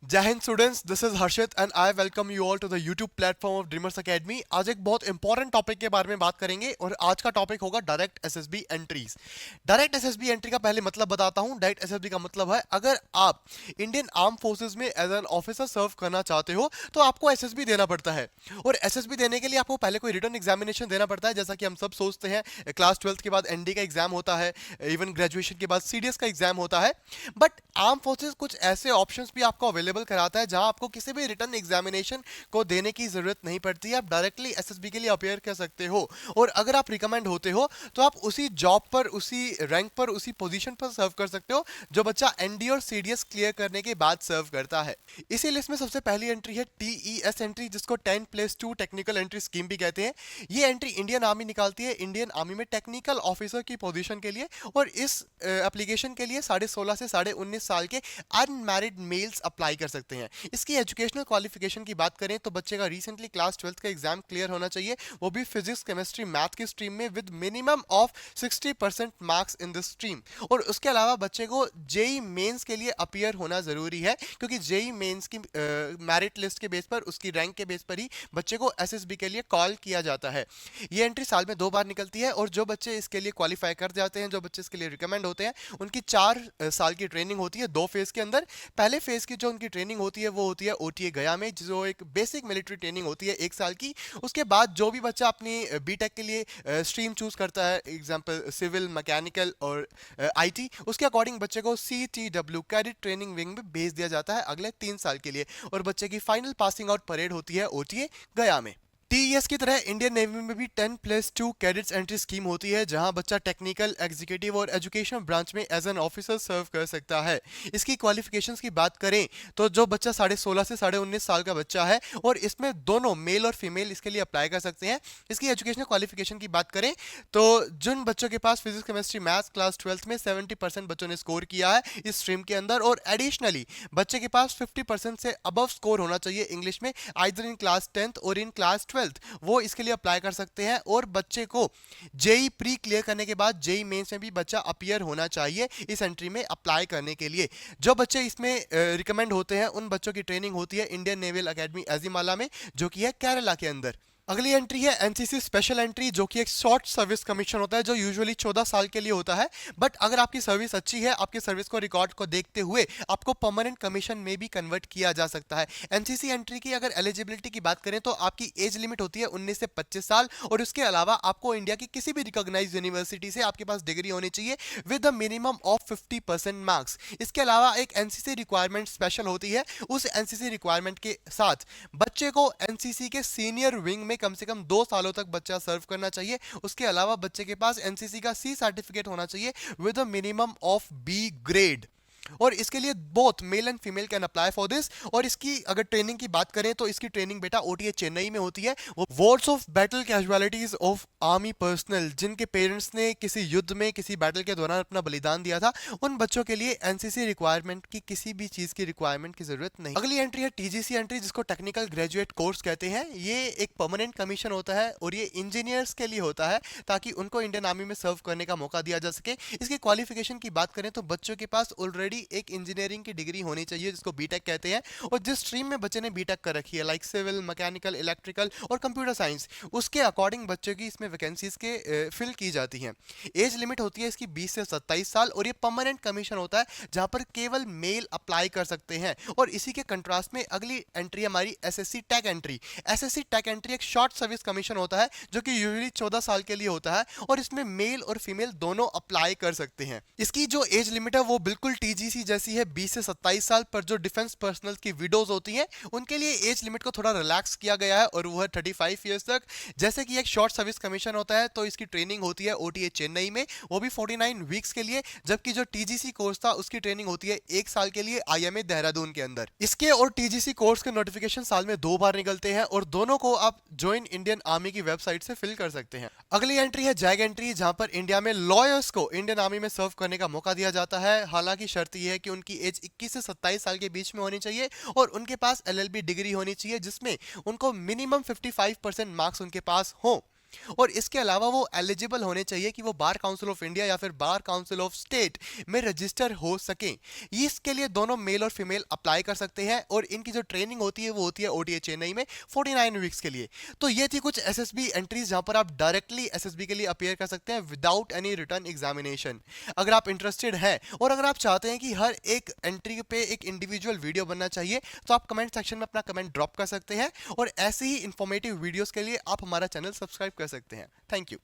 जय Hind students, this is Harshit and I welcome you all to the YouTube platform of dreamers academy. आज एक बहुत important topic के बारे में बात करेंगे और आज का टॉपिक होगा direct SSB entries. Direct SSB entry का पहले मतलब बताता हूं। डायरेक्ट एसएसबी का मतलब है अगर आप इंडियन आर्म फोर्सेज में एज एन ऑफिसर सर्व करना चाहते हो तो आपको एसएसबी देना पड़ता है। और एसएसबी देने के लिए आपको पहले कोई रिटर्न एग्जामिनेशन देना पड़ता है, जैसा कि हम सब सोचते हैं। क्लास 12th के बाद एनडी का एग्जाम होता है, इवन ग्रेजुएशन के बाद सीडीएस का एग्जाम होता है। बट आर्म फोर्सेज कुछ ऐसे ऑप्शंस भी आपको अवेलेबल कराता है जहां आपको किसी भी रिटर्न एग्जामिनेशन को देने की जरूरत नहीं पड़ती है। आप डायरेक्टली एसएसबी के लिए अपेयर कर सकते हो और अगर आप रिकमेंड होते हो तो आप उसी जॉब पर, उसी रैंक पर, उसी पोजीशन पर सर्व कर सकते हो जो बच्चा एनडी और सीडीएस क्लियर करने के बाद सर्व करता है। इसी लिस्ट में सबसे पहली एंट्री है टीईएस एंट्री, जिसको 10+2 टेक्निकल एंट्री स्कीम भी कहते हैं। ये एंट्री इंडियन आर्मी निकालती है इंडियन आर्मी में टेक्निकल ऑफिसर की पोजीशन के लिए। और इस एप्लीकेशन के लिए 16.5 से 19.5 साल के अनमैरिड मेल्स अप्लाई कर सकते हैं। इसकी एजुकेशनल क्वालिफिकेशन की बात करें तो बच्चे का रिसेंटली क्लास 12th का एग्जाम क्लियर होना चाहिए, वो भी फिजिक्स, केमिस्ट्री, मैथ की स्ट्रीम में with minimum of 60% marks in this stream. और उसके अलावा बच्चे को जेई मेंस के लिए अपीयर होना जरूरी है, क्योंकि जेई मेंस की मेरिट लिस्ट के बेस पर, उसकी रैंक के बेस पर ही बच्चे को एसएसबी के लिए कॉल किया जाता है। ये एंट्री साल में 2 बार निकलती है और जो बच्चे इसके लिए क्वालिफाई कर जाते हैं, जो बच्चे इसके लिए रिकमेंड होते हैं, उनकी 4 साल की ट्रेनिंग होती है 2 फेज के अंदर। पहले फेज की जो उनकी ट्रेनिंग होती है वो होती है ओटीए गया में, जो एक बेसिक मिलिट्री ट्रेनिंग होती है 1 साल की। उसके बाद जो भी बच्चा अपनी बीटेक के लिए स्ट्रीम चूज करता है, एग्जांपल सिविल, मैकेनिकल और आईटी, उसके अकॉर्डिंग बच्चे को सीटीडब्ल्यू कैडेट ट्रेनिंग विंग में भेज दिया जाता है अगले 3 साल के लिए। और बच्चे की फाइनल पासिंग आउट परेड होती है ओटीए गया में। टीईएस की तरह इंडियन नेवी में भी 10+2 कैडेट्स एंट्री स्कीम होती है, जहां बच्चा टेक्निकल, एग्जीक्यूटिव और एजुकेशन ब्रांच में एज एन ऑफिसर सर्व कर सकता है। इसकी क्वालिफिकेशंस की बात करें तो जो बच्चा 16.5 से 19.5 साल का बच्चा है, और इसमें दोनों मेल और फीमेल इसके लिए अप्लाई कर सकते हैं। इसकी एजुकेशनल क्वालिफिकेशन की बात करें तो जिन बच्चों के पास physics, chemistry, maths class 12th में 70% बच्चों ने स्कोर किया है इस स्ट्रीम के अंदर, और एडिशनली बच्चे के पास 50% से अबव स्कोर होना चाहिए इंग्लिश में, आइदर इन क्लास 10th और इन क्लास 12th, वो इसके लिए अप्लाई कर सकते हैं। और बच्चे को जेई प्री क्लियर करने के बाद जेई मेंस में भी बच्चा अपीयर होना चाहिए इस एंट्री में अप्लाई करने के लिए। जो बच्चे इसमें रिकमेंड होते हैं उन बच्चों की ट्रेनिंग होती है इंडियन नेवल एकेडमी एजिमाला में, जो कि है केरला के अंदर। अगली एंट्री है एनसीसी स्पेशल एंट्री, जो कि एक शॉर्ट सर्विस कमीशन होता है जो यूजुअली 14 साल के लिए होता है। बट अगर आपकी सर्विस अच्छी है, आपकी सर्विस को रिकॉर्ड को देखते हुए आपको परमानेंट कमीशन में भी कन्वर्ट किया जा सकता है। एनसीसी एंट्री की अगर एलिजिबिलिटी की बात करें तो आपकी एज लिमिट होती है 19 से 25 साल, और उसके अलावा आपको इंडिया की किसी भी रिकॉग्नाइज्ड यूनिवर्सिटी से आपके पास डिग्री होनी चाहिए with a minimum of 50% marks. इसके अलावा एक एनसीसी रिक्वायरमेंट स्पेशल होती है। उस एनसीसी रिक्वायरमेंट के साथ बच्चे को एनसीसी के सीनियर विंग में कम से कम 2 सालों तक बच्चा सर्व करना चाहिए। उसके अलावा बच्चे के पास एनसीसी का सी सर्टिफिकेट होना चाहिए with a minimum of B grade. और इसके लिए both male and female can apply for this. और इसकी अगर ट्रेनिंग की बात करें तो इसकी ट्रेनिंग बेटा ओटीए चेन्नई में होती है। वो wards of battle casualties of army personnel, जिनके पेरेंट्स ने किसी युद्ध में, किसी बैटल के दौरान अपना बलिदान दिया था, उन बच्चों के लिए एनसीसी रिक्वायरमेंट की किसी भी चीज की रिक्वायरमेंट की जरूरत नहीं। अगली एंट्री है टीजीसी एंट्री, जिसको टेक्निकल ग्रेजुएट कोर्स कहते हैं। ये एक परमानेंट कमीशन होता है और ये इंजीनियर्स के लिए होता है, ताकि उनको इंडियन आर्मी में सर्व करने का मौका दिया जा सके। इसकी क्वालिफिकेशन की बात करें तो बच्चों के पास ऑलरेडी एक इंजीनियरिंग की डिग्री होनी चाहिए, जिसको बीटेक कहते हैं। और जिस स्ट्रीम में बच्चे ने बीटेक कर रखी है, लाइक सिविल, मैकेनिकल, इलेक्ट्रिकल और कंप्यूटर साइंस, उसके अकॉर्डिंग बच्चों की इसमें वैकेंसीज के फिल की जाती हैं। एज लिमिट होती है इसकी 20 से 27 साल, और ये परमानेंट कमीशन होता है जहां पर केवल मेल अप्लाई कर सकते हैं। और इसी के कंट्रास्ट में अगली एंट्री हमारी SSC tech entry. SSC tech entry एक शॉर्ट सर्विस कमीशन होता है जो कि यूजुअली 14 साल के लिए होता है, और इसमें मेल और फीमेल दोनों अप्लाई कर सकते हैं। इसकी जो एज लिमिट है वो बिल्कुल टीजीसी जैसी है, 20 से 27 साल, पर जो डिफेंस पर्सनल की विडोज होती हैं उनके लिए एज लिमिट को थोड़ा रिलैक्स किया गया है, और वो है 35 ईयर्स तक। जैसे कि एक शॉर्ट सर्विस कमीशन होता है तो इसकी ट्रेनिंग होती है ओटीए चेन्नई में, वो भी 49 वीक्स के लिए। जबकि जो टीजीसी कोर्स था उसकी ट्रेनिंग होती है 1 साल के लिए आईएमए देहरादून के अंदर। इसके और टीजीसी कोर्स के नोटिफिकेशन साल में 2 बार निकलते हैं, और दोनों को आप ज्वाइन इंडियन आर्मी की वेबसाइट से फिल कर सकते हैं। अगली एंट्री है जैग एंट्री, जहां पर इंडिया में लॉयर्स को इंडियन आर्मी में सर्व करने का मौका दिया जाता है। हालांकि शर्त यह है कि उनकी एज 21 से 27 साल के बीच में होनी चाहिए, और उनके पास एलएलबी डिग्री होनी चाहिए जिसमें उनको मिनिमम 55% मार्क्स उनके पास हो। और इसके अलावा वो एलिजिबल होने चाहिए कि वो बार काउंसिल ऑफ इंडिया या फिर बार काउंसिल ऑफ स्टेट में रजिस्टर हो सकें। इसके लिए दोनों मेल और फीमेल अप्लाई कर सकते हैं और इनकी जो ट्रेनिंग होती है वो होती है ओटीए चेन्नई में 49 वीक्स के लिए। तो ये थी कुछ एसएसबी एंट्रीज जहां पर आप डायरेक्टली एसएसबी के लिए अपियर कर सकते हैं विदाउट एनी रिटर्न एग्जामिनेशन। अगर आप इंटरेस्टेड हैं और अगर आप चाहते हैं कि हर एक एंट्री पे एक इंडिविजुअल वीडियो बनना चाहिए तो आप कमेंट सेक्शन में अपना कमेंट ड्रॉप कर सकते हैं और ऐसे ही इंफॉर्मेटिव वीडियोस के लिए आप हमारा चैनल सब्सक्राइब कर सकते हैं। Thank you.